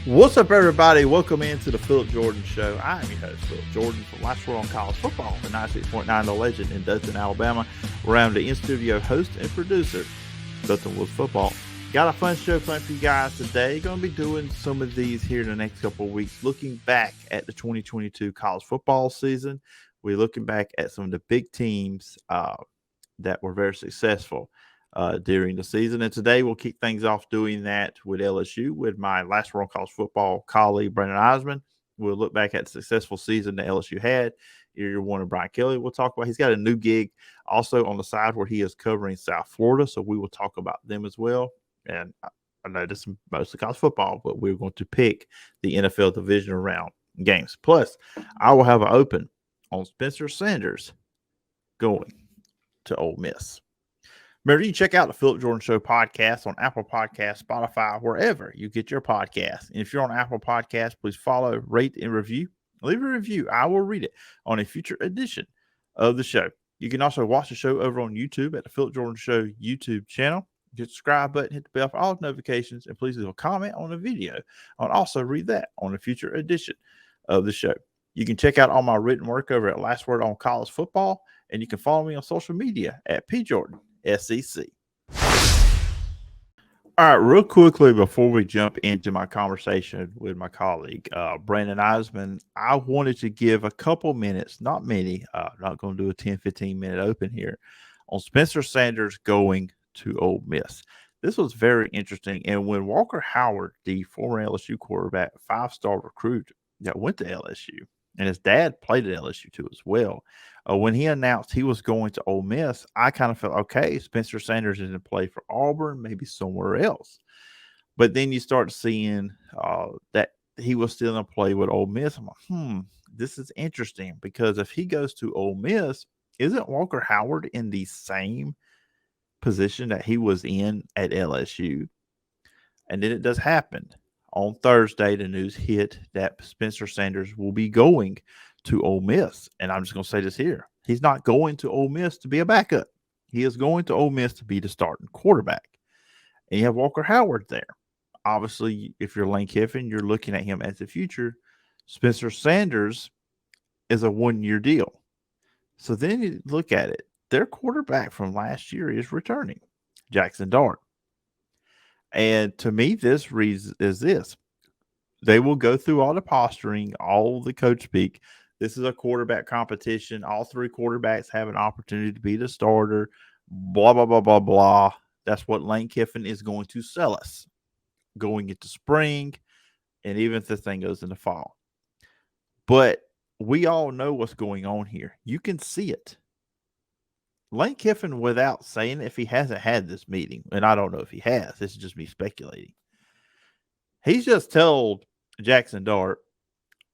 What's up, everybody? Welcome into the Phillip Jordan Show. I am your host, Phillip Jordan, from Last Word on College Football, the 96.9 The Legend in Dothan, Alabama, where I'm the in-studio host and producer, Dothan Woods Football. Got a fun show planned for you guys today. Going to be doing some of these here in the next couple of weeks, looking back at the 2022 college football season. We're looking back at some of the big teams that were very successful during the season. And today we'll kick things off doing that with LSU with my Last Word on College Football colleague, Brandon Eisenman. We'll look back at the successful season that LSU had. Year one of Brian Kelly we'll talk about. He's got a new gig also on the side where he is covering South Florida, so we will talk about them as well. And I know this is mostly college football, but we're going to pick the NFL Divisional round games. Plus, I will have an open on Spencer Sanders going to Ole Miss. Remember, you can check out the Phillip Jordan Show podcast on Apple Podcasts, Spotify, wherever you get your podcasts. And if you're on Apple Podcasts, please follow, rate, and review. Leave a review. I will read it on a future edition of the show. You can also watch the show over on YouTube at the Phillip Jordan Show YouTube channel. Hit the subscribe button, hit the bell for all notifications, and please leave a comment on the video. I'll also read that on a future edition of the show. You can check out all my written work over at Last Word on College Football, and you can follow me on social media at PJordan. SEC. All right, real quickly before we jump into my conversation with my colleague, Brandon Eisenman, I wanted to give a couple minutes, not many, I'm not going to do a 10, 15-minute open here, on Spencer Sanders going to Ole Miss. This was very interesting. And when Walker Howard, the former LSU quarterback, 5-star recruit that went to LSU, and his dad played at LSU too as well, when he announced he was going to Ole Miss, I kind of felt, okay, Spencer Sanders is in play for Auburn, maybe somewhere else. But then you start seeing that he was still in play with Ole Miss. I'm like, this is interesting, because if he goes to Ole Miss, isn't Walker Howard in the same position that he was in at LSU? And then it does happen. On Thursday, the news hit that Spencer Sanders will be going to Ole Miss. And I'm just going to say this here. He's not going to Ole Miss to be a backup. He is going to Ole Miss to be the starting quarterback. And you have Walker Howard there. Obviously, if you're Lane Kiffin, you're looking at him as the future. Spencer Sanders is a one-year deal. So then you look at it. Their quarterback from last year is returning, Jaxson Dart. And to me, this reason is this. They will go through all the posturing, all the coach speak. This is a quarterback competition. All three quarterbacks have an opportunity to be the starter, blah, blah, blah, blah, blah. That's what Lane Kiffin is going to sell us going into spring, and even if this thing goes into fall. But we all know what's going on here. You can see it. Lane Kiffin, without saying, if he hasn't had this meeting, and I don't know if he has, this is just me speculating, he's just told Jaxson Dart,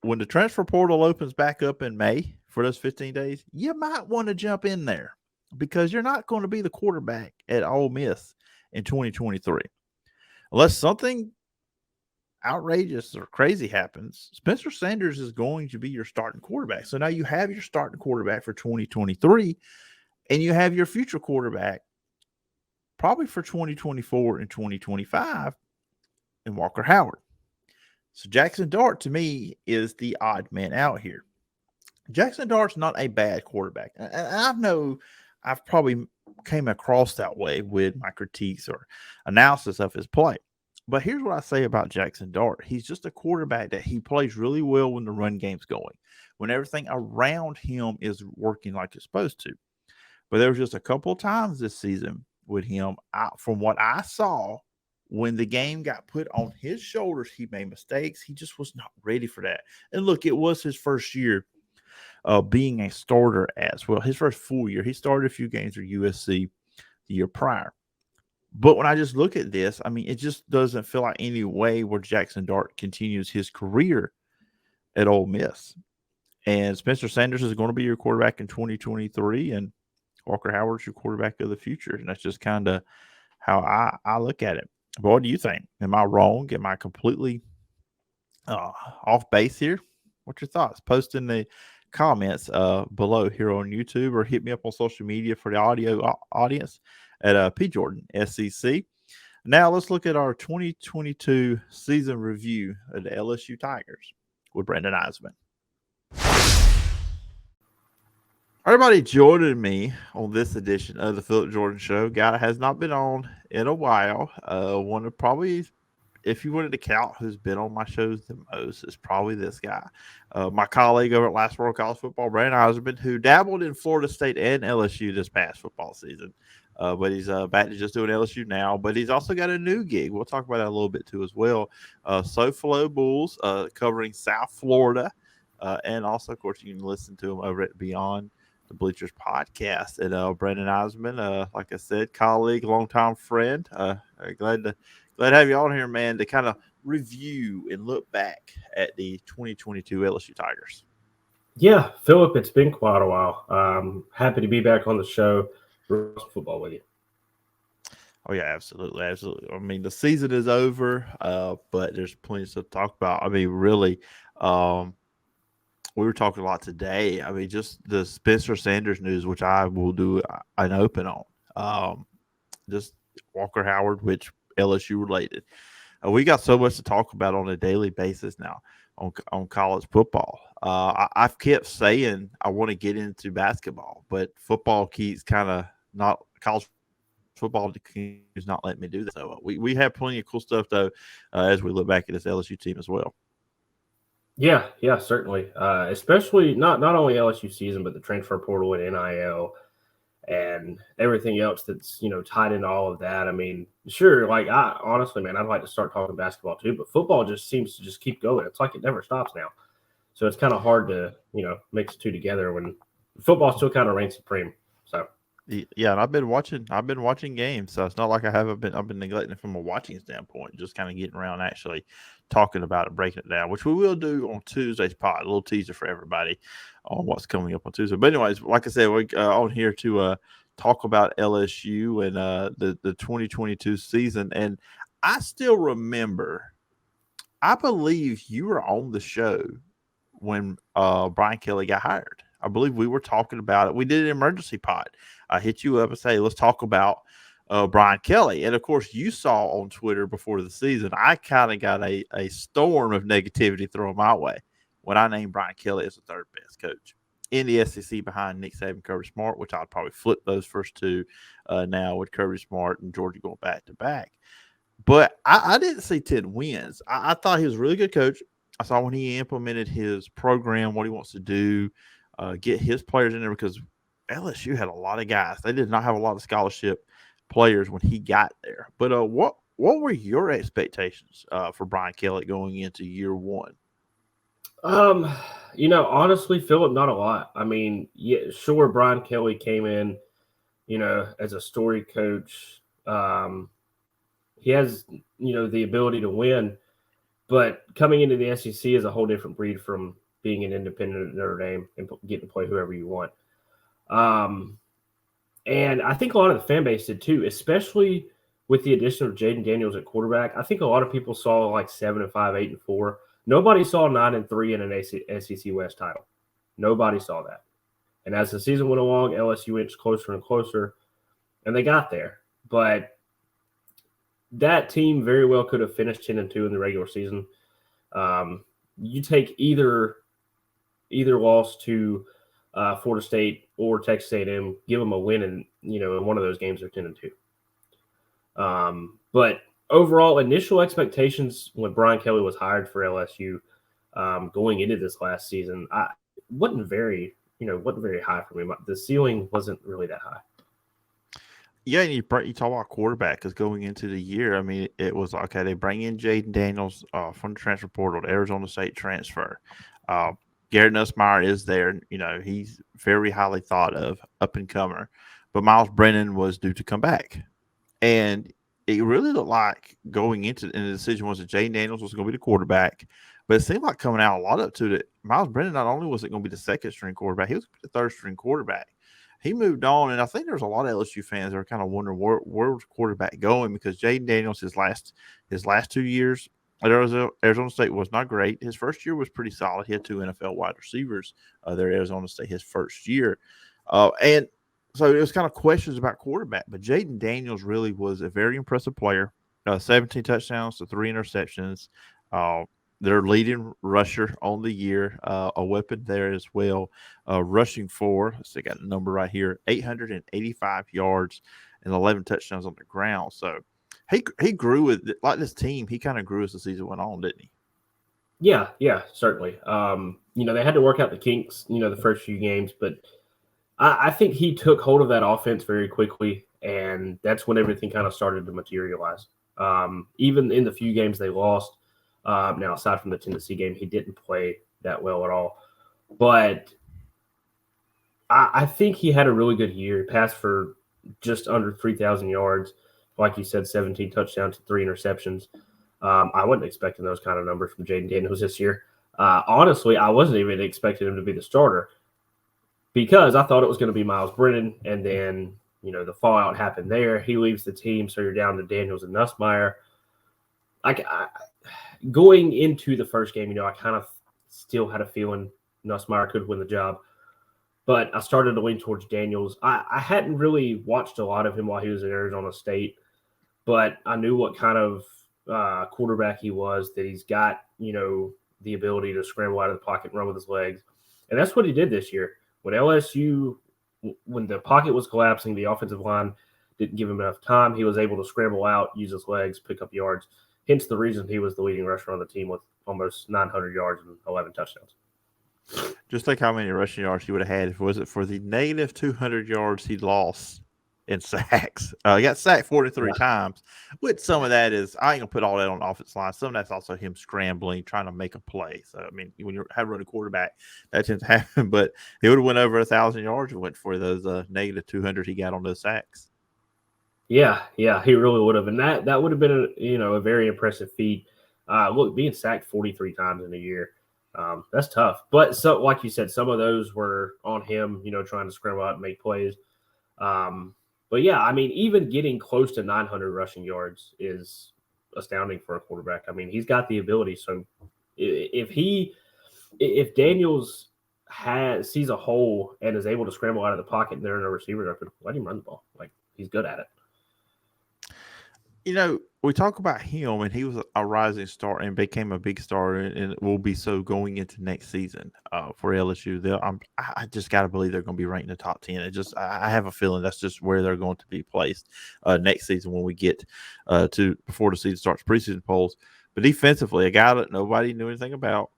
when the transfer portal opens back up in May for those 15 days, you might want to jump in there, because you're not going to be the quarterback at Ole Miss in 2023. Unless something outrageous or crazy happens, Spencer Sanders is going to be your starting quarterback. So now you have your starting quarterback for 2023, and you have your future quarterback probably for 2024 and 2025 in Walker Howard. So Jaxson Dart, to me, is the odd man out here. Jaxson Dart's not a bad quarterback. And I know I've probably came across that way with my critiques or analysis of his play. But here's what I say about Jaxson Dart. He's just a quarterback that he plays really well when the run game's going, when everything around him is working like it's supposed to. But there was just a couple of times this season with him, from what I saw, when the game got put on his shoulders, he made mistakes. He just was not ready for that. And look, it was his first year being a starter as well. His first full year. He started a few games for USC the year prior. But when I just look at this, I mean, it just doesn't feel like any way where Jaxson Dart continues his career at Ole Miss. And Spencer Sanders is going to be your quarterback in 2023, and Walker Howard's your quarterback of the future. And that's just kind of how I look at it. But what do you think? Am I wrong? Am I completely off base here? What's your thoughts? Post in the comments below here on YouTube, or hit me up on social media for the audio audience at PJordan SEC. Now let's look at our 2022 season review of the LSU Tigers with Brandon Eisman. Everybody joining me on this edition of the Phillip Jordan Show. Guy that has not been on in a while. One of probably, if you wanted to count who's been on my shows the most, is probably this guy. My colleague over at Last Word College Football, Brandon Eisenman, who dabbled in Florida State and LSU this past football season. But he's back to just doing LSU now. But he's also got a new gig. We'll talk about that a little bit too as well. SoFlo Bulls, covering South Florida. And also, of course, you can listen to him over at Beyond the Bleachers podcast. And Brandon Eisman, like I said, colleague, longtime friend. Glad to have you on here, man, to kind of review and look back at the 2022 LSU Tigers. Yeah, Phillip, it's been quite a while. Happy to be back on the show. Football with you. Oh yeah, absolutely. I mean, the season is over, but there's plenty to talk about. I mean, really, we were talking a lot today. I mean, just the Spencer Sanders news, which I will do an open on. Just Walker Howard, which LSU related. We got so much to talk about on a daily basis now on college football. I've kept saying I want to get into basketball, but football keeps kind of not college football is not letting me do that. So we have plenty of cool stuff though as we look back at this LSU team as well. Yeah, certainly. Especially not only LSU season, but the transfer portal and NIL and everything else that's tied into all of that. I mean, sure, like honestly, man, I'd like to start talking basketball too, but football just seems to just keep going. It's like it never stops now. So it's kind of hard to mix the two together when football still kind of reigns supreme. So. Yeah, and I've been watching games, so it's not like I've been neglecting it from a watching standpoint, just kind of getting around actually talking about it, breaking it down, which we will do on Tuesday's pod. A little teaser for everybody on what's coming up on Tuesday. But anyways, like I said, we're on here to talk about LSU and the 2022 season. And I still remember, I believe you were on the show when Brian Kelly got hired. I believe we were talking about it. We did an emergency pod. I hit you up and say, let's talk about Brian Kelly. And, of course, you saw on Twitter before the season, I kind of got a storm of negativity thrown my way when I named Brian Kelly as the third best coach in the SEC behind Nick Saban, Kirby Smart, which I'd probably flip those first two now with Kirby Smart and Georgia going back to back. But I didn't see 10 wins. I thought he was a really good coach. I saw when he implemented his program, what he wants to do, get his players in there, because LSU had a lot of guys. They did not have a lot of scholarship players when he got there. But what were your expectations for Brian Kelly going into year one? Honestly, Phillip, not a lot. I mean, yeah, sure, Brian Kelly came in, as a story coach. He has, the ability to win, but coming into the SEC is a whole different breed from being an independent at Notre Dame and getting to play whoever you want. And I think a lot of the fan base did too, especially with the addition of Jayden Daniels at quarterback. I think a lot of people saw like 7-5, 8-4. Nobody saw 9-3 in an SEC West title. Nobody saw that. And as the season went along, LSU inches closer and closer, and they got there. But that team very well could have finished 10-2 in the regular season. You take either loss to Florida State or Texas A&M, give them a win, and in one of those games they're 10-2. But overall, initial expectations when Brian Kelly was hired for LSU going into this last season, wasn't very high for me. The ceiling wasn't really that high. Yeah, and you talk about quarterback, because going into the year, I mean, it was okay. They bring in Jayden Daniels from the transfer portal, the Arizona State transfer. Garrett Nussmeier is there. He's very highly thought of, up and comer. But Miles Brennan was due to come back, and it really looked like going into and the decision was that Jayden Daniels was going to be the quarterback. But it seemed like coming out a lot of to that Miles Brennan not only was it going to be the second string quarterback, he was the third string quarterback. He moved on, and I think there's a lot of LSU fans that are kind of wondering where's the quarterback going, because Jayden Daniels his last 2 years at Arizona State was not great. His first year was pretty solid. He had 2 NFL wide receivers there at Arizona State his first year, and so it was kind of questions about quarterback. But Jayden Daniels really was a very impressive player. 17 touchdowns to 3 interceptions. Uh, their leading rusher on the year, a weapon there as well. Rushing for, so they got a number right here, 885 yards and 11 touchdowns on the ground. So he grew with like this team. He kind of grew as the season went on, didn't he? Yeah, certainly. They had to work out the kinks, the first few games, but I think he took hold of that offense very quickly, and that's when everything kind of started to materialize. Even in the few games they lost, now aside from the Tennessee game, he didn't play that well at all. But I think he had a really good year. He passed for just under 3,000 yards. Like you said, 17 touchdowns, 3 interceptions. I wasn't expecting those kind of numbers from Jayden Daniels this year. Honestly, I wasn't even expecting him to be the starter because I thought it was going to be Miles Brennan, and then the fallout happened there. He leaves the team, so you're down to Daniels and Nussmeier. Going into the first game, I kind of still had a feeling Nussmeier could win the job, but I started to lean towards Daniels. I hadn't really watched a lot of him while he was at Arizona State, but I knew what kind of quarterback he was, that he's got, the ability to scramble out of the pocket and run with his legs. And that's what he did this year. When LSU, when the pocket was collapsing, the offensive line didn't give him enough time. He was able to scramble out, use his legs, pick up yards. Hence the reason he was the leading rusher on the team with almost 900 yards and 11 touchdowns. Just think how many rushing yards he would have had if it wasn't for the negative 200 yards he lost in sacks. He got sacked 43 times. With some of that is, I ain't gonna put all that on the offensive line. Some of that's also him scrambling, trying to make a play. So I mean, when you're having running quarterback, that tends to happen. But he would have went over 1,000 yards and went for those negative 200 he got on those sacks. Yeah, he really would have, and that would have been a very impressive feat. Look, being sacked 43 times in a year, that's tough. But so, like you said, some of those were on him, trying to scramble out and make plays. But yeah, I mean, even getting close to 900 rushing yards is astounding for a quarterback. I mean, he's got the ability. So if Daniels sees a hole and is able to scramble out of the pocket and there are no receivers open, let him run the ball. Like, he's good at it. We talk about him, and he was a rising star and became a big star, and will be so going into next season for LSU. I just got to believe they're going to be ranked in the top 10. I have a feeling that's just where they're going to be placed next season when we get to before the season starts, preseason polls. But defensively, a guy that nobody knew anything about,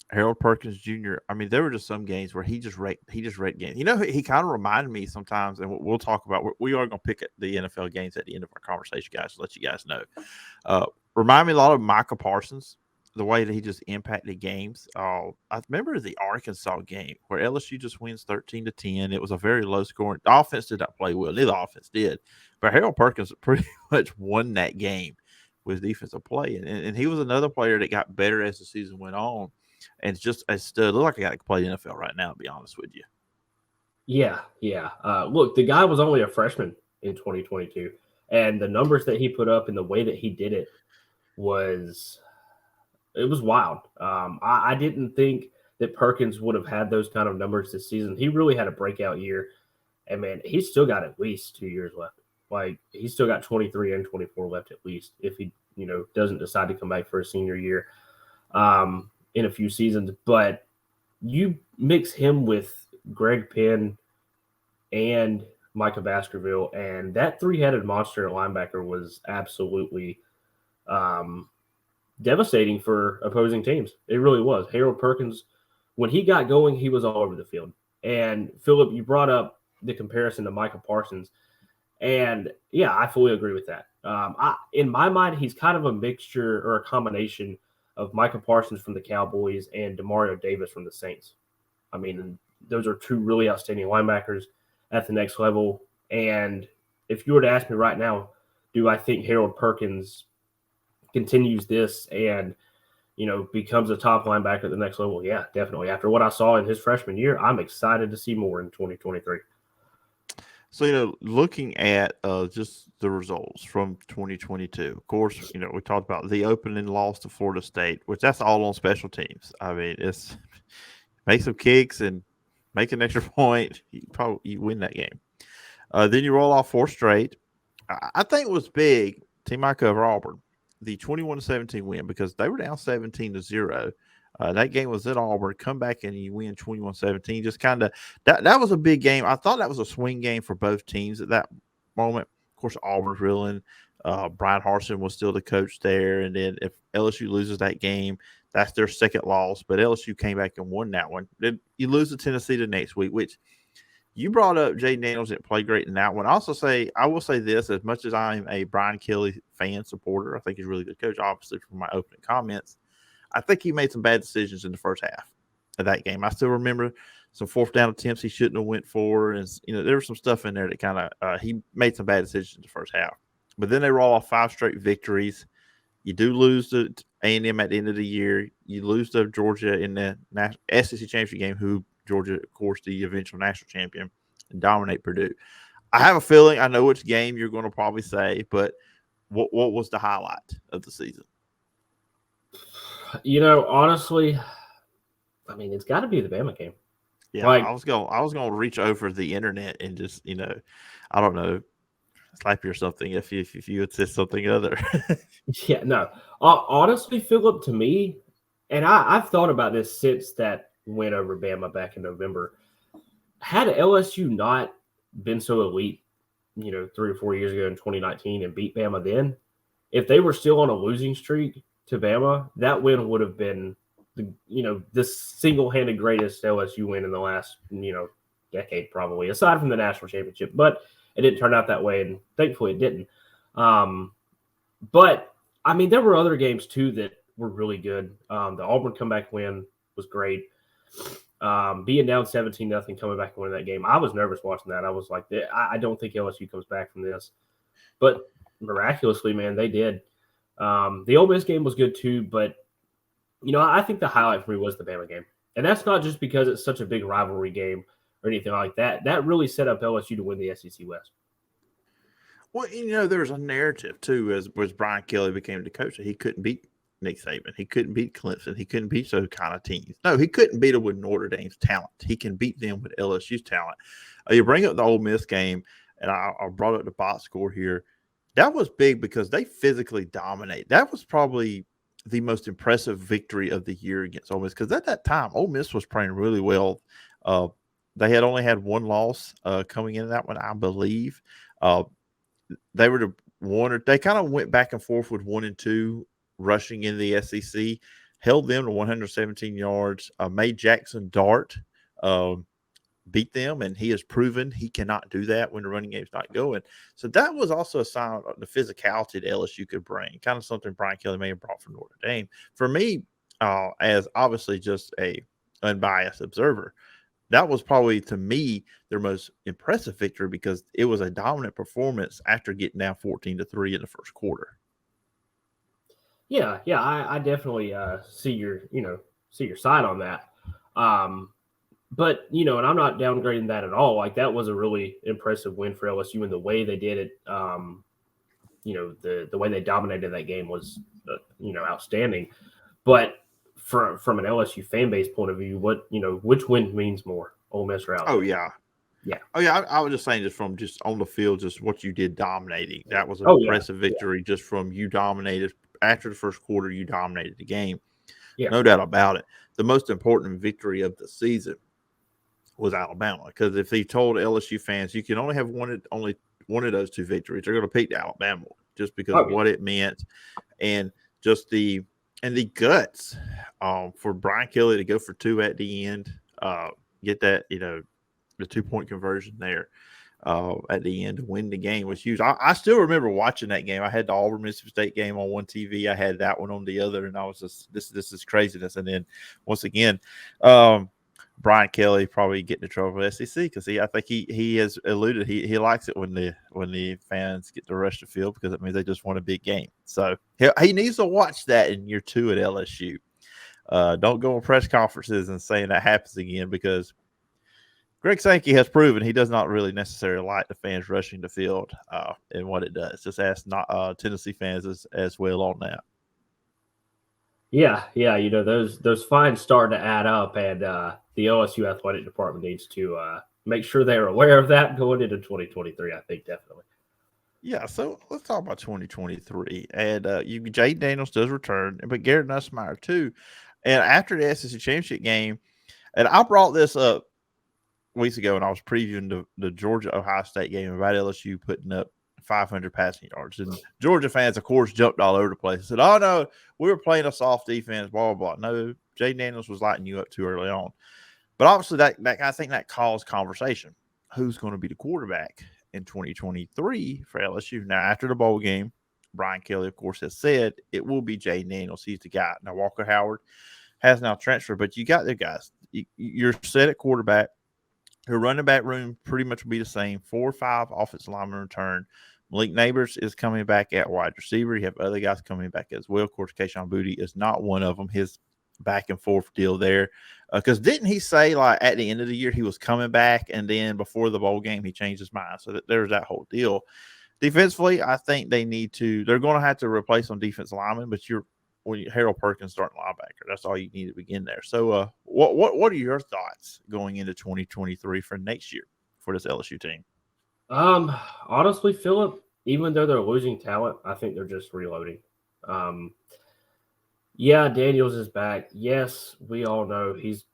Harold Perkins Jr. I mean, there were just some games where he just wrecked games. He kind of reminded me sometimes, and we'll talk about. We are going to pick at the NFL games at the end of our conversation, guys. To let you guys know, remind me a lot of Micah Parsons, the way that he just impacted games. I remember the Arkansas game where LSU just wins 13-10. It was a very low scoring. The offense did not play well. Neither offense did, but Harold Perkins pretty much won that game with defensive play, and he was another player that got better as the season went on. And just a stud. Look like a guy that can play the NFL right now, to be honest with you. Yeah. Look, the guy was only a freshman in 2022, and the numbers that he put up and the way that he did it was wild. I didn't think that Perkins would have had those kind of numbers this season. He really had a breakout year, and man, he's still got at least 2 years left. Like, he's still got 23 and 24 left at least if he doesn't decide to come back for a senior year. In a few seasons, but you mix him with Greg Penn and Micah Baskerville, and that three-headed monster at linebacker was absolutely devastating for opposing teams. It really was. Harold Perkins, when he got going, he was all over the field. And Phillip, you brought up the comparison to Micah Parsons, and yeah, I fully agree with that. In my mind, he's kind of a mixture or a combination of Micah Parsons from the Cowboys and Demario Davis from the Saints. I mean, those are two really outstanding linebackers at the next level. And if you were to ask me right now, do I think Harold Perkins continues this and, becomes a top linebacker at the next level? Yeah, definitely. After what I saw in his freshman year, I'm excited to see more in 2023. So, looking at just the results from 2022, of course, we talked about the opening loss to Florida State, which that's all on special teams. I mean, it's make some kicks and make an extra point. You win that game. Then you roll off 4 straight. I think it was big. Team I cover Auburn. the 21-17 win because they were down 17-0. That game was at Auburn. Come back and you win 21-17. Just kind of that was a big game. I thought that was a swing game for both teams at that moment. Of course, Auburn's reeling. Brian Harsin was still the coach there, and then if LSU loses that game, that's their second loss. But LSU came back and won that one. Then you lose to Tennessee the next week, which you brought up. Jayden Daniels didn't play great in that one. I will say this: as much as I'm a Brian Kelly fan supporter, I think he's a really good coach. Obviously, from my opening comments, I think he made some bad decisions in the first half of that game. I still remember some fourth down attempts he shouldn't have went for, and there was some stuff in there that kind of he made some bad decisions in the first half. But then they roll off 5 straight victories. You do lose to A&M at the end of the year. You lose to Georgia in the SEC championship game, who Georgia, of course, the eventual national champion, and dominate Purdue. I have a feeling I know which game you're going to probably say, but what was the highlight of the season? Honestly, I mean, it's got to be the Bama game. Yeah, I was going to reach over the internet and just, I don't know, slap you or something if you had said something other. Yeah, no. Honestly, Phillip, to me, and I've thought about this since that win over Bama back in November. Had LSU not been so elite, 3 or 4 years ago in 2019 and beat Bama then, if they were still on a losing streak to Bama, that win would have been the single-handed greatest LSU win in the last, decade probably, aside from the national championship. But it didn't turn out that way, and thankfully it didn't. But, I mean, there were other games, too, that were really good. The Auburn comeback win was great. Being down 17-0, coming back and winning that game, I was nervous watching that. I was like, I don't think LSU comes back from this. But miraculously, man, they did. The Ole Miss game was good, too, but, I think the highlight for me was the Bama game. And that's not just because it's such a big rivalry game or anything like that. That really set up LSU to win the SEC West. Well, there's a narrative, too, as Brian Kelly became the coach, that he couldn't beat Nick Saban. He couldn't beat Clemson. He couldn't beat those kind of teams. No, he couldn't beat them with Notre Dame's talent. He can beat them with LSU's talent. You bring up the Ole Miss game, and I brought up the box score here. That was big because they physically dominate. That was probably the most impressive victory of the year against Ole Miss because at that time, Ole Miss was playing really well. They had only had one loss coming into that one, I believe. They were the one, or they kind of went back and forth with 1 and 2 rushing in the SEC, held them to 117 yards, made Jaxson Dart beat them, and he has proven he cannot do that when the running game's not going. So that was also a sign of the physicality that LSU could bring, kind of something Brian Kelly may have brought from Notre Dame. For me, as obviously just a unbiased observer, that was probably, to me, their most impressive victory because it was a dominant performance after getting down 14-3 in the first quarter. Yeah, I definitely see your side on that. But, and I'm not downgrading that at all. Like, that was a really impressive win for LSU, and the way they did it, the way they dominated that game was, outstanding. But from an LSU fan base point of view, which win means more, Ole Miss or Alabama? Oh, yeah. Yeah. Oh, yeah. I was just saying, just on the field, just what you did dominating. That was an impressive victory just from you dominated. After the first quarter, you dominated the game. Yeah. No doubt about it. The most important victory of the season was Alabama, because if he told LSU fans you can only have only one of those 2 victories, they're going to pick the Alabama one just because of what it meant, and just the guts for Brian Kelly to go for 2 at the end, get that the 2-point conversion there at the end to win the game was huge. I still remember watching that game. I had the Auburn Mississippi State game on one TV. I had that one on the other, and I was just this is craziness. And then once again, Brian Kelly probably getting in trouble with SEC because I think he has alluded he likes it when the fans get to rush the field because it means they just won a big game. So he needs to watch that in year 2 at LSU. Don't go on press conferences and saying that happens again, because Greg Sankey has proven he does not really necessarily like the fans rushing the field and what it does. Just ask Tennessee fans as well on that. Yeah, those fines starting to add up, and the LSU athletic department needs to make sure they're aware of that going into 2023. I think definitely. Yeah, so let's talk about 2023. And Jayden Daniels does return, but Garrett Nussmeier too. And after the SEC championship game, and I brought this up weeks ago when I was previewing the Georgia Ohio State game about LSU putting up 500 passing yards. And Georgia fans, of course, jumped all over the place and said, "Oh no, we were playing a soft defense." Blah blah blah. No, Jayden Daniels was lighting you up too early on. But obviously, that I think that caused conversation. Who's going to be the quarterback in 2023 for LSU? Now, after the bowl game, Brian Kelly, of course, has said it will be Jayden Daniels. He's the guy. Now, Walker Howard has now transferred, but you got the guys. You're set at quarterback. Her running back room pretty much will be the same. 4 or 5 offensive linemen return. Malik Neighbors is coming back at wide receiver. You have other guys coming back as well. Of course, Keyshawn Boutte is not one of them. His back and forth deal there. Because didn't he say, like, at the end of the year he was coming back, and then before the bowl game he changed his mind? So there's that whole deal. Defensively, I think they're going to have to replace some defense linemen, but Harold Perkins starting linebacker. That's all you need to begin there. So, what are your thoughts going into 2023 for next year for this LSU team? Honestly, Phillip, even though they're losing talent, I think they're just reloading. Yeah, Daniels is back. Yes, we all know he's,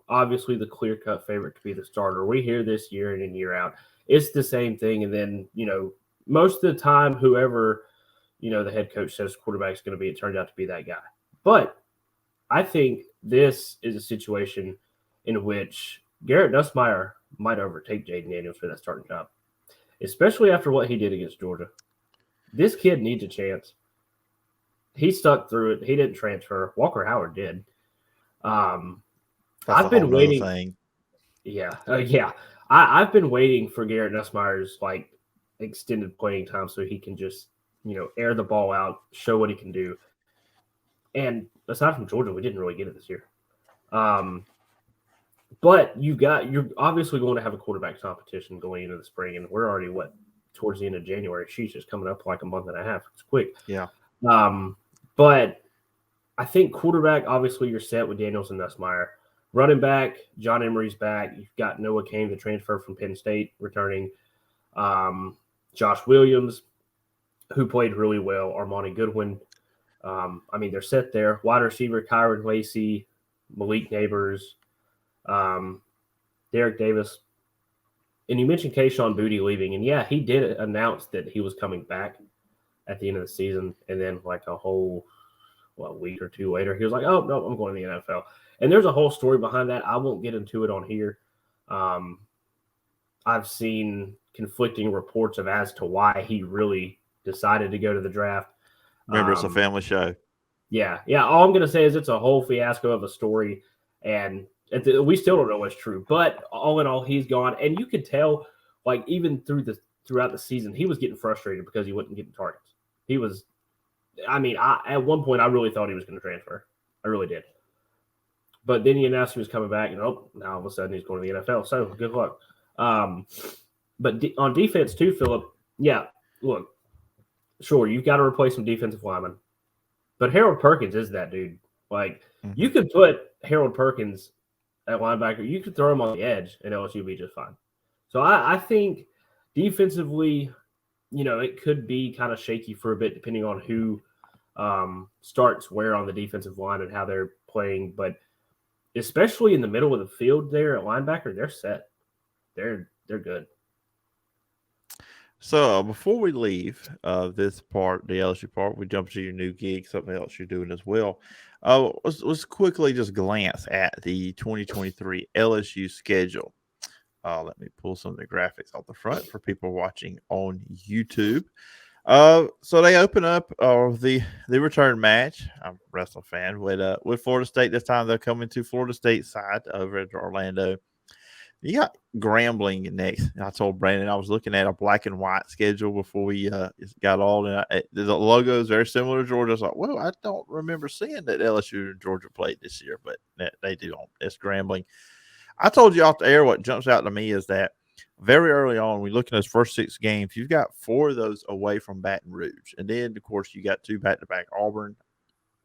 obviously the clear-cut favorite to be the starter. We hear this year in and year out. It's the same thing. And then, most of the time, whoever, the head coach says quarterback is going to be, it turned out to be that guy. But I think this is a situation in which Garrett Nussmeier might overtake Jayden Daniels for that starting job, especially after what he did against Georgia. This kid needs a chance. He stuck through it. He didn't transfer. Walker Howard did. I've been waiting. Thing. Yeah, I've been waiting for Garrett Nussmeier's extended playing time so he can just air the ball out, show what he can do. And aside from Georgia, we didn't really get it this year. But you're obviously going to have a quarterback competition going into the spring, and we're already towards the end of January. She's just coming up like a month and a half. It's quick. Yeah. But I think quarterback, obviously you're set with Daniels and Nussmeier. Running back, John Emery's back. You've got Noah Cain, the transfer from Penn State, returning. Josh Williams, who played really well. Armani Goodwin. They're set there. Wide receiver, Kyron Lacey, Malik Neighbors, Derek Davis. And you mentioned Keyshawn Boutte leaving. And, yeah, he did announce that he was coming back at the end of the season. And then a whole week or two later, he was like, oh, no, I'm going to the NFL. And there's a whole story behind that. I won't get into it on here. I've seen conflicting reports as to why he really decided to go to the draft. Remember, it's a family show. Yeah. All I'm going to say is it's a whole fiasco of a story, and we still don't know what's true. But all in all, he's gone, and you could tell, even throughout the season, he was getting frustrated because he wasn't getting targets. He was, at one point, I really thought he was going to transfer. I really did. But then he announced he was coming back, and now all of a sudden he's going to the NFL. So good luck. But on defense too, Phillip. Yeah, look. Sure, you've got to replace some defensive linemen. But Harold Perkins is that dude. You could put Harold Perkins at linebacker. You could throw him on the edge, and LSU would be just fine. So I think defensively, it could be kind of shaky for a bit depending on who starts where on the defensive line and how they're playing. But especially in the middle of the field there at linebacker, they're set. They're good. So before we leave this part, the LSU part, we jump to your new gig, something else you're doing as well. Let's quickly just glance at the 2023 LSU schedule. Let me pull some of the graphics off the front for people watching on YouTube. So they open up the return match. I'm a wrestling fan with Florida State. This time they're coming to Florida State side over at Orlando. You got Grambling next. I told Brandon I was looking at a black and white schedule before we got all. And the logo is very similar to Georgia. I was like, well, I don't remember seeing that LSU and Georgia played this year, but they do. It's Grambling. I told you off the air what jumps out to me is that very early on, we look at those first 6 games, you've got 4 of those away from Baton Rouge. And then, of course, you got 2 back-to-back, Auburn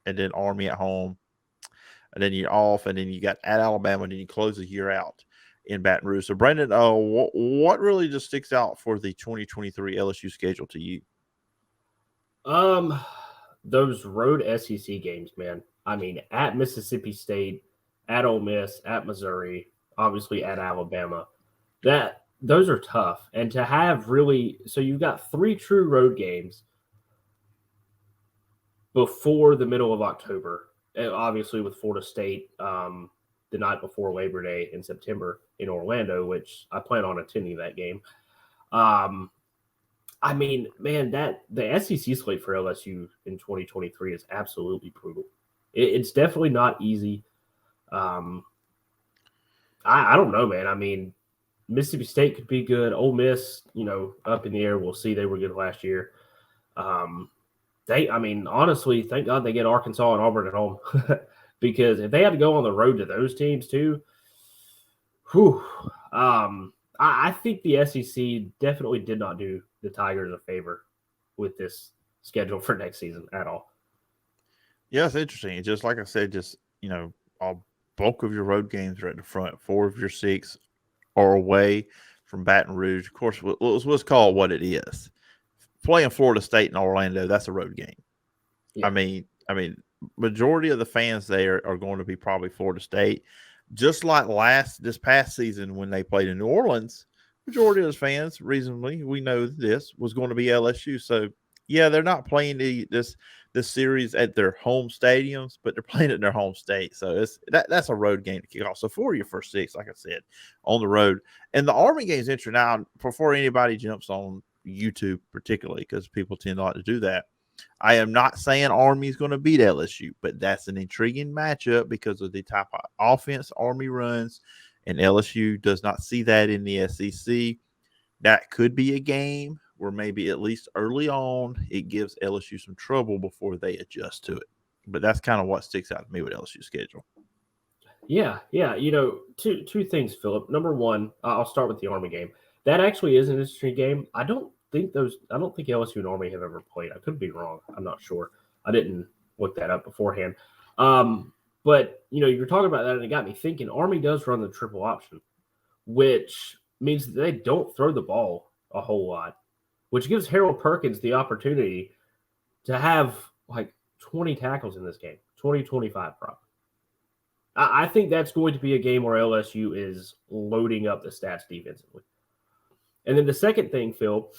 and then Army at home. And then you're off, and then you got at Alabama, and then you close the year out in Baton Rouge. So, Brandon, what really just sticks out for the 2023 LSU schedule to you? Those road SEC games, man. I mean, at Mississippi State, at Ole Miss, at Missouri, obviously at Alabama. Those are tough. And to have really, so you've got 3 true road games before the middle of October. Obviously, with Florida State the night before Labor Day in September in Orlando, which I plan on attending that game. I mean, man, that the SEC slate for LSU in 2023 is absolutely brutal. It's definitely not easy. I don't know, man. I mean, Mississippi State could be good. Ole Miss, up in the air. We'll see. They were good last year. Honestly, thank God they get Arkansas and Auburn at home because if they had to go on the road to those teams too, I think the SEC definitely did not do the Tigers a favor with this schedule for next season at all. Yeah, it's interesting. Just like I said, a bulk of your road games are at the front. 4 of your 6 are away from Baton Rouge. Of course, let's call it what it is. Playing Florida State and Orlando, that's a road game. Yeah. I mean, majority of the fans there are going to be probably Florida State. Just like this past season when they played in New Orleans, majority of those fans, reasonably, we know this was going to be LSU. So, yeah, they're not playing this series at their home stadiums, but they're playing it in their home state. So that's a road game to kick off. So 4 of your first 6, like I said, on the road. And the Army game is interesting. Now, before anybody jumps on YouTube, particularly because people tend not to do that, I am not saying Army is going to beat LSU, but that's an intriguing matchup because of the type of offense Army runs, and LSU does not see that in the SEC. That could be a game where maybe at least early on it gives LSU some trouble before they adjust to it. But that's kind of what sticks out to me with LSU's schedule. Yeah. Two things, Phillip. Number one, I'll start with the Army game. That actually is an interesting game. I don't think LSU and Army have ever played. I could be wrong. I'm not sure. I didn't look that up beforehand. But you're talking about that, and it got me thinking. Army does run the triple option, which means that they don't throw the ball a whole lot, which gives Harold Perkins the opportunity to have like 20 tackles in this game, 20, 25 probably. I think that's going to be a game where LSU is loading up the stats defensively. And then the second thing, Phil,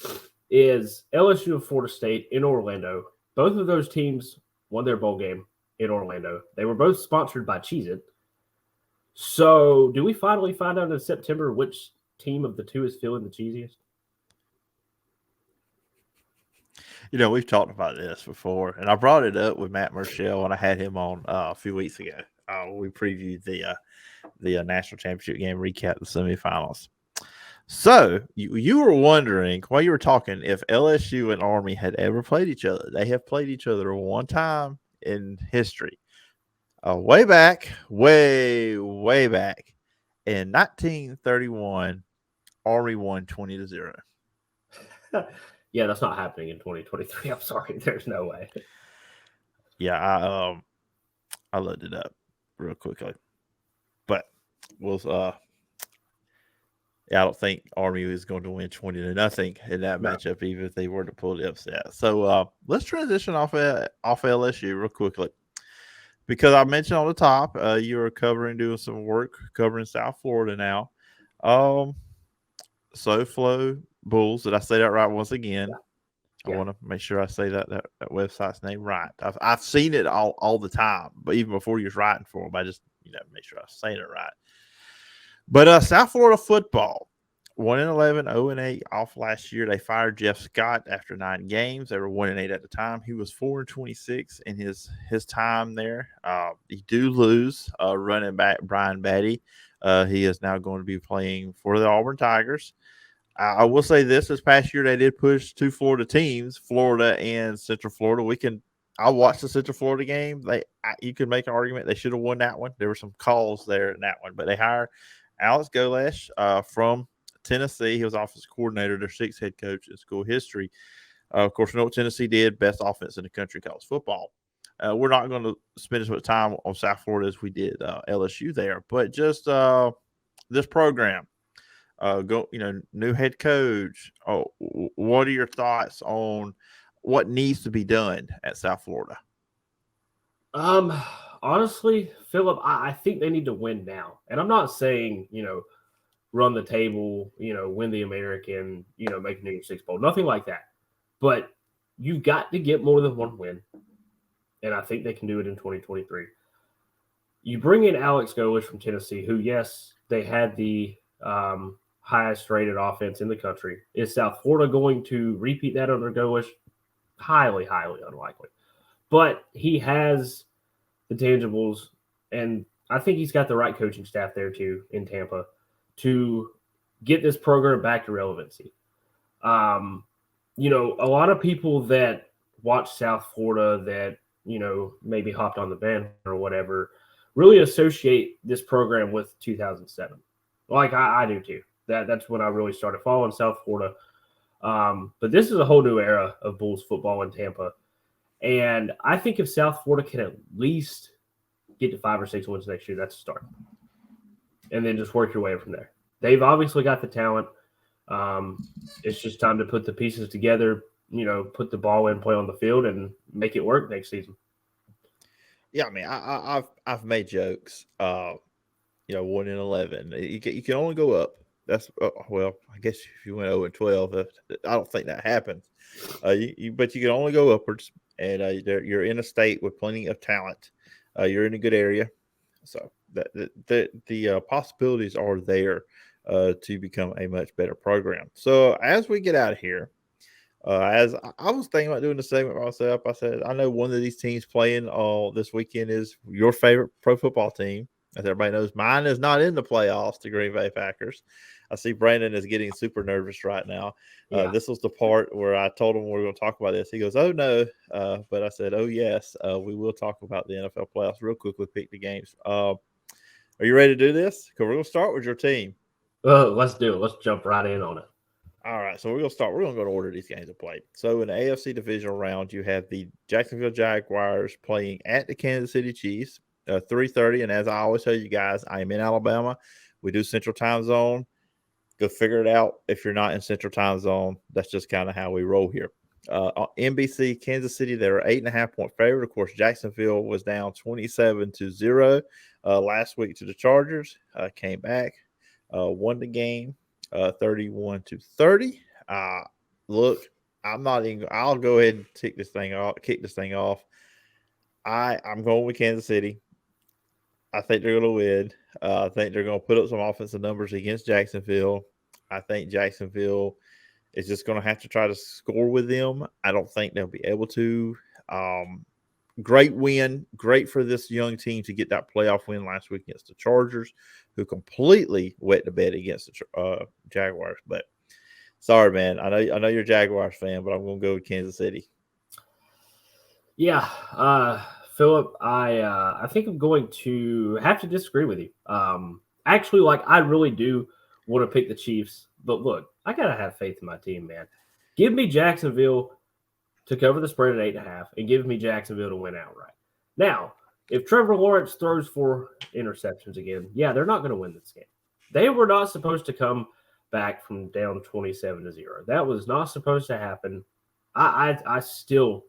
is LSU and Florida State in Orlando. Both of those teams won their bowl game in Orlando. They were both sponsored by Cheez-It. So do we finally find out in September which team of the two is feeling the cheesiest? We've talked about this before, and I brought it up with Matt Murchell when I had him on a few weeks ago. We previewed the national championship game, recap the semifinals. So you were wondering while you were talking if LSU and Army had ever played each other. They have played each other one time in history, way back in 1931. Army won 20-0. Yeah, that's not happening in 2023. I'm sorry, there's no way. Yeah, I looked it up real quickly, but I don't think Army is going to win 20-0 in that matchup, even if they were to pull the upset. So let's transition off LSU real quickly, because I mentioned on the top you are doing some work covering South Florida now. SoFlo Bulls. Did I say that right once again? Yeah. I want to make sure I say that website's name right. I've seen it all the time, but even before you was writing for them, I just make sure I was saying it right. But South Florida football, 1-11, 0-8 off last year. They fired Jeff Scott after 9 games. They were 1-8 at the time. He was 4-26 in his time there. He do lose running back Brian Batty. He is now going to be playing for the Auburn Tigers. I will say this past year they did push 2 Florida teams, Florida and Central Florida. I watched the Central Florida game. You could make an argument they should have won that one. There were some calls there in that one, but they hired Alex Golesh from Tennessee. He was offensive coordinator, their 6th head coach in school history. Of course, you know what Tennessee did? Best offense in the country, college football. We're not going to spend as much time on South Florida as we did LSU there, but just this program, new head coach. Oh, what are your thoughts on what needs to be done at South Florida? Honestly, Phillip, I think they need to win now. And I'm not saying, run the table, win the American, make a New Year's Six Bowl, nothing like that. But you've got to get more than one win. And I think they can do it in 2023. You bring in Alex Golesh from Tennessee, who, yes, they had the highest rated offense in the country. Is South Florida going to repeat that under Golesh? Highly, highly unlikely. But he has the tangibles, and I think he's got the right coaching staff there too in Tampa to get this program back to relevancy. A lot of people that watch South Florida that, maybe hopped on the band or whatever, really associate this program with 2007. Like I do too. That's when I really started following South Florida. But this is a whole new era of Bulls football in Tampa. And I think if South Florida can at least get to 5 or 6 wins next year, that's a start. And then just work your way from there. They've obviously got the talent. It's just time to put the pieces together, put the ball in, play on the field, and make it work next season. Yeah, I mean, I've made jokes. 1-11. You can only go up. That's I guess if you went 0-12, I don't think that happens. But you can only go upwards, and you're in a state with plenty of talent. You're in a good area, so the possibilities are there to become a much better program. So as we get out of here, as I was thinking about doing the segment myself, I said I know one of these teams playing this weekend is your favorite pro football team. As everybody knows, mine is not in the playoffs, the Green Bay Packers. I see Brandon is getting super nervous right now. Yeah. This was the part where I told him we were going to talk about this. He goes, "Oh, no." But I said, "Oh, yes, we will talk about the NFL playoffs real quickly, pick the games." Are you ready to do this? Because we're going to start with your team. Let's do it. Let's jump right in on it. All right, so we're going to start. We're going to go to order these games are played. So in the AFC Divisional round, you have the Jacksonville Jaguars playing at the Kansas City Chiefs, 3:30. And as I always tell you guys, I am in Alabama. We do Central Time Zone. Go figure it out. If you're not in Central Time Zone, that's just kind of how we roll here. NBC, Kansas City, they were 8.5-point favorite. Of course, Jacksonville was down 27-0 last week to the Chargers. Came back, won the game 31-30. Look, I'm not even. I'll go ahead and kick this thing off. I'm going with Kansas City. I think they're going to win. I think they're going to put up some offensive numbers against Jacksonville. I think Jacksonville is just going to have to try to score with them. I don't think they'll be able to. Great win. Great for this young team to get that playoff win last week against the Chargers, who completely wet the bed against the Jaguars. But sorry, man. I know you're a Jaguars fan, but I'm going to go with Kansas City. Yeah. Phillip, I think I'm going to have to disagree with you. Actually, I really do want to pick the Chiefs, but look, I gotta have faith in my team, man. Give me Jacksonville to cover the spread at 8.5, and give me Jacksonville to win outright. Now, if Trevor Lawrence throws 4 interceptions again, yeah, they're not going to win this game. They were not supposed to come back from down 27-0. That was not supposed to happen. I still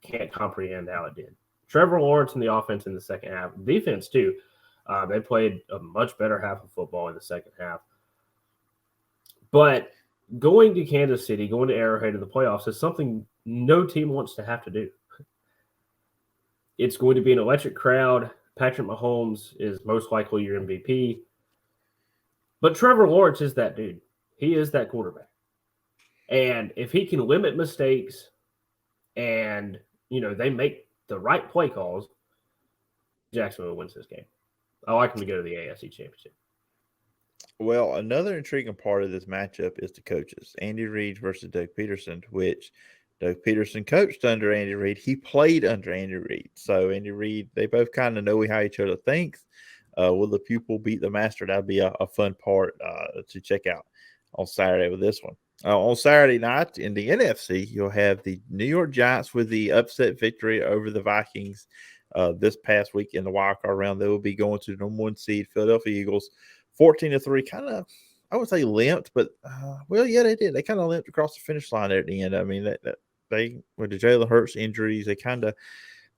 can't comprehend how it did. Trevor Lawrence in the offense in the second half, defense too. They played a much better half of football in the second half. But going to Kansas City, going to Arrowhead in the playoffs is something no team wants to have to do. It's going to be an electric crowd. Patrick Mahomes is most likely your MVP. But Trevor Lawrence is that dude. He is that quarterback. And if he can limit mistakes and, they make the right play calls, Jacksonville wins this game. I like him to go to the AFC Championship. Well, another intriguing part of this matchup is the coaches. Andy Reid versus Doug Peterson, which Doug Peterson coached under Andy Reid. He played under Andy Reid. So Andy Reid, they both kind of know how each other thinks. Will the pupil beat the master? That'd be a fun part to check out on Saturday with this one. On Saturday night in the NFC, you'll have the New York Giants with the upset victory over the Vikings this past week in the wildcard round. They will be going to the number 1 seed Philadelphia Eagles 14-3, kind of, I would say limped, but well, yeah, they did. They kind of limped across the finish line there at the end. I mean, they with the Jalen Hurts injuries, they kind of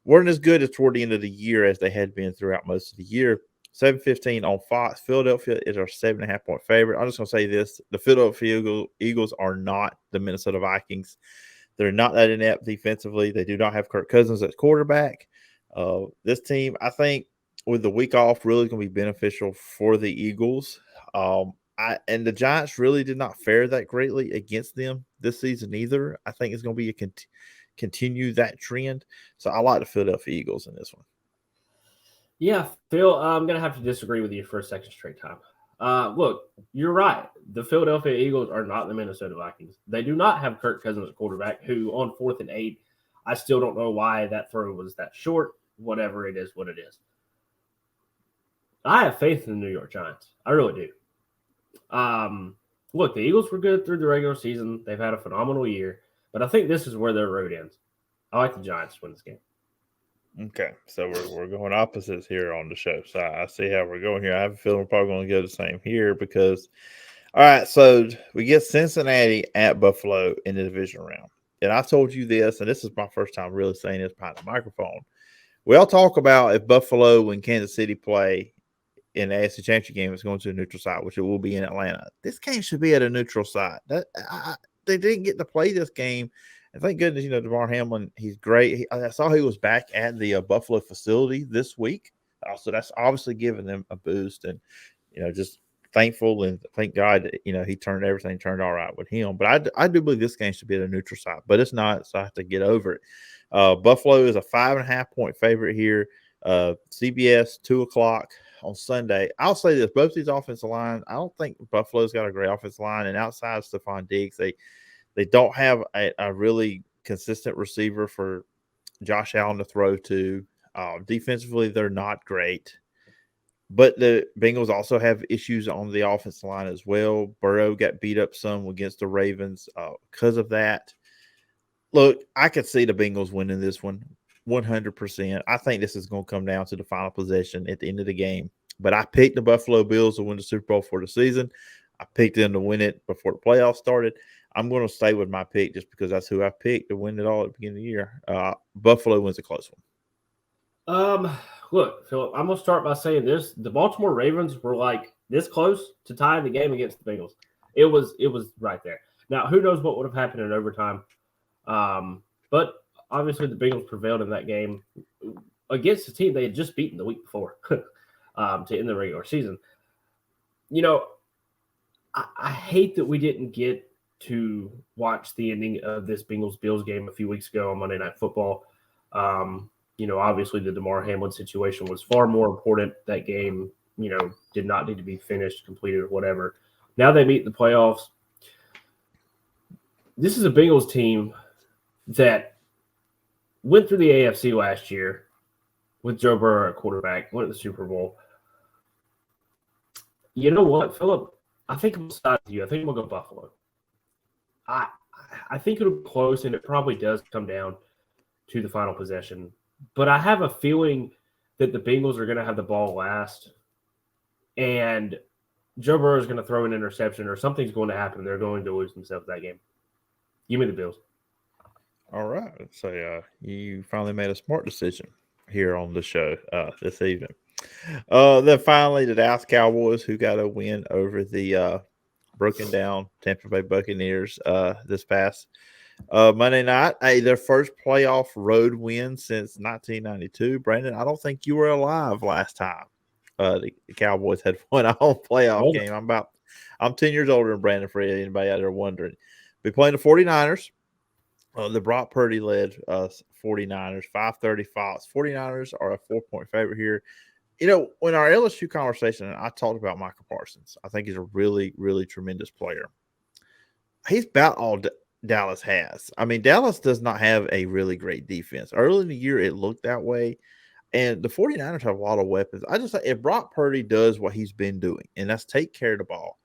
weren't as good as toward the end of the year as they had been throughout most of the year. 7:15 on Fox. Philadelphia is our 7.5-point favorite. I'm just gonna say this: the Philadelphia Eagles are not the Minnesota Vikings. They're not that inept defensively. They do not have Kirk Cousins as quarterback. This team, I think, with the week off, really going to be beneficial for the Eagles. And the Giants really did not fare that greatly against them this season either. I think it's going to be continue that trend. So I like the Philadelphia Eagles in this one. Yeah, Phil, I'm going to have to disagree with you for a second straight time. Look, you're right. The Philadelphia Eagles are not the Minnesota Vikings. They do not have Kirk Cousins at quarterback, who on 4th and 8, I still don't know why that throw was that short. Whatever it is, what it is. I have faith in the New York Giants. I really do. Look, the Eagles were good through the regular season. They've had a phenomenal year, but I think this is where their road ends. I like the Giants to win this game. Okay, so we're going opposites here on the show. So I see how we're going here. I have a feeling we're probably going to go the same here because, all right, so we get Cincinnati at Buffalo in the division round. And I told you this, and this is my first time really saying this behind the microphone. We all talk about if Buffalo and Kansas City play in the AFC Championship game, it's going to a neutral site, which it will be in Atlanta. This game should be at a neutral site. They didn't get to play this game. And thank goodness, DeMar Hamlin, he's great. I saw he was back at the Buffalo facility this week. So that's obviously giving them a boost. And, just thankful and thank God that, he turned all right with him. But I do believe this game should be at a neutral site, but it's not. So I have to get over it. Buffalo is a 5.5-point favorite here. CBS, 2:00 on Sunday. I'll say this: both these offensive line, I don't think Buffalo's got a great offensive line, and outside of Stephon Diggs, they don't have a really consistent receiver for Josh Allen to throw to. Defensively, they're not great. But the Bengals also have issues on the offensive line as well. Burrow got beat up some against the Ravens because of that. Look, I could see the Bengals winning this one 100%. I think this is going to come down to the final possession at the end of the game. But I picked the Buffalo Bills to win the Super Bowl for the season. I picked them to win it before the playoffs started. I'm going to stay with my pick just because that's who I picked to win it all at the beginning of the year. Buffalo wins a close one. Look, Phillip, I'm going to start by saying this. The Baltimore Ravens were like this close to tying the game against the Bengals. It was right there. Now, who knows what would have happened in overtime. But obviously the Bengals prevailed in that game against the team they had just beaten the week before to end the regular season. I hate that we didn't get to watch the ending of this Bengals-Bills game a few weeks ago on Monday Night Football. Obviously the DeMar Hamlin situation was far more important. That game, did not need to be finished, completed, or whatever. Now they meet in the playoffs. This is a Bengals team that went through the AFC last year with Joe Burrow at quarterback, went to the Super Bowl. You know what, Phillip? I think I'm side with you. I think we'll go Buffalo. I think it'll be close, and it probably does come down to the final possession. But I have a feeling that the Bengals are going to have the ball last, and Joe Burrow is going to throw an interception or something's going to happen. They're going to lose themselves that game. Give me the Bills. All right. So you finally made a smart decision here on the show this evening. Then finally, the Dallas Cowboys, who got a win over the broken down Tampa Bay Buccaneers this past Monday night. Their first playoff road win since 1992. Brandon, I don't think you were alive last time the Cowboys had won a home playoff game. I'm 10 years older than Brandon, for anybody out there wondering. Be playing the 49ers. The Brock Purdy led 49ers, 5:30 Fox. 49ers are a 4-point favorite here. When our LSU conversation, I talked about Michael Parsons. I think he's a really, really tremendous player. He's about all Dallas has. I mean, Dallas does not have a really great defense. Early in the year, it looked that way. And the 49ers have a lot of weapons. I just think if Brock Purdy does what he's been doing, and that's take care of the ball,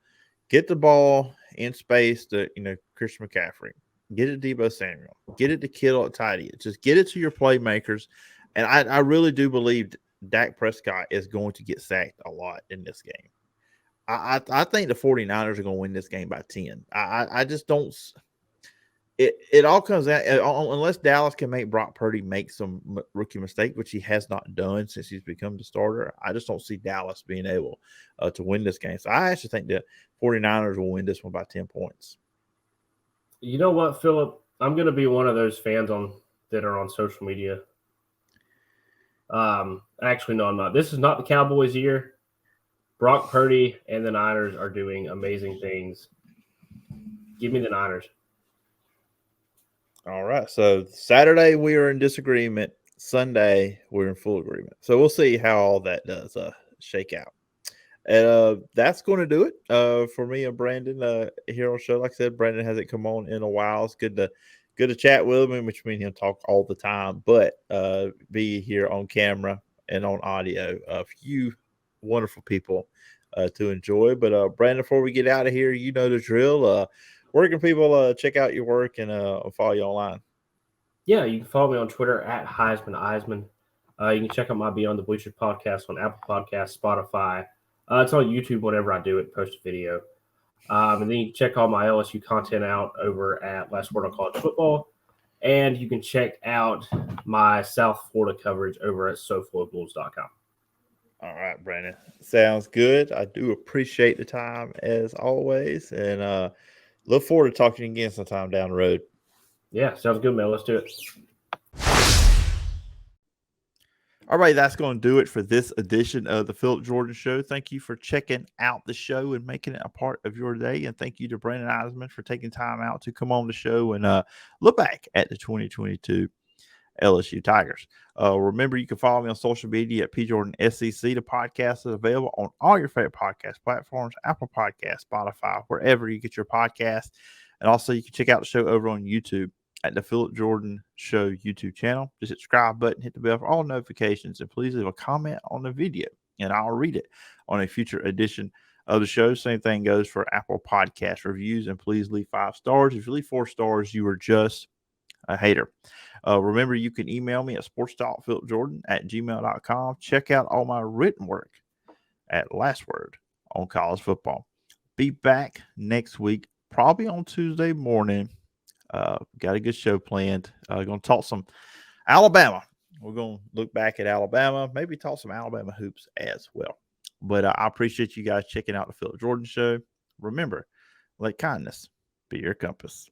get the ball in space to, Christian McCaffrey, get it to Deebo Samuel, get it to Kittle at tight end. Just get it to your playmakers. And I really do believe Dak Prescott is going to get sacked a lot in this game. I think the 49ers are going to win this game by 10. I just don't. It all comes out unless Dallas can make Brock Purdy make some rookie mistake, which he has not done since he's become the starter. I just don't see Dallas being able to win this game. So I actually think the 49ers will win this one by 10 points. You know what, Phillip? I'm going to be one of those fans that are on social media. Actually, no, I'm not. This is not the Cowboys' year. Brock Purdy and the Niners are doing amazing things. Give me the Niners. All right. So Saturday we are in disagreement. Sunday we're in full agreement. So we'll see how all that does shake out. And that's going to do it for me and Brandon here on the show. Like I said, Brandon hasn't come on in a while. It's good to chat with him, which means he'll talk all the time, but be here on camera and on audio. A few wonderful people to enjoy. But Brandon, before we get out of here, you know the drill. Where can people check out your work and follow you online? Yeah, you can follow me on Twitter at Eisman. You can check out my Beyond the Bleachers podcast on Apple Podcasts, Spotify. It's on YouTube whenever I do it, post a video. And then you can check all my LSU content out over at Last Word on College Football. And you can check out my South Florida coverage over at SoFloBulls.com. All right, Brandon. Sounds good. I do appreciate the time as always. And look forward to talking again sometime down the road. Yeah, sounds good, man. Let's do it. All right, that's going to do it for this edition of the Phillip Jordan Show. Thank you for checking out the show and making it a part of your day. And thank you to Brandon Eisenman for taking time out to come on the show and look back at the 2022 LSU Tigers. Remember, you can follow me on social media at PJordanSEC. The podcast is available on all your favorite podcast platforms, Apple Podcasts, Spotify, wherever you get your podcast. And also, you can check out the show over on YouTube at the Phillip Jordan Show YouTube channel. Just hit the subscribe button, hit the bell for all notifications, and please leave a comment on the video, and I'll read it on a future edition of the show. Same thing goes for Apple Podcast reviews, and please leave 5 stars. If you leave 4 stars, you are just a hater. Remember, you can email me at sportstalkphilipjordan@gmail.com. Check out all my written work at Last Word on College Football. Be back next week, probably on Tuesday morning. Got a good show planned. Going to talk some Alabama. We're going to look back at Alabama, maybe talk some Alabama hoops as well. But I appreciate you guys checking out the Phillip Jordan Show. Remember, let kindness be your compass.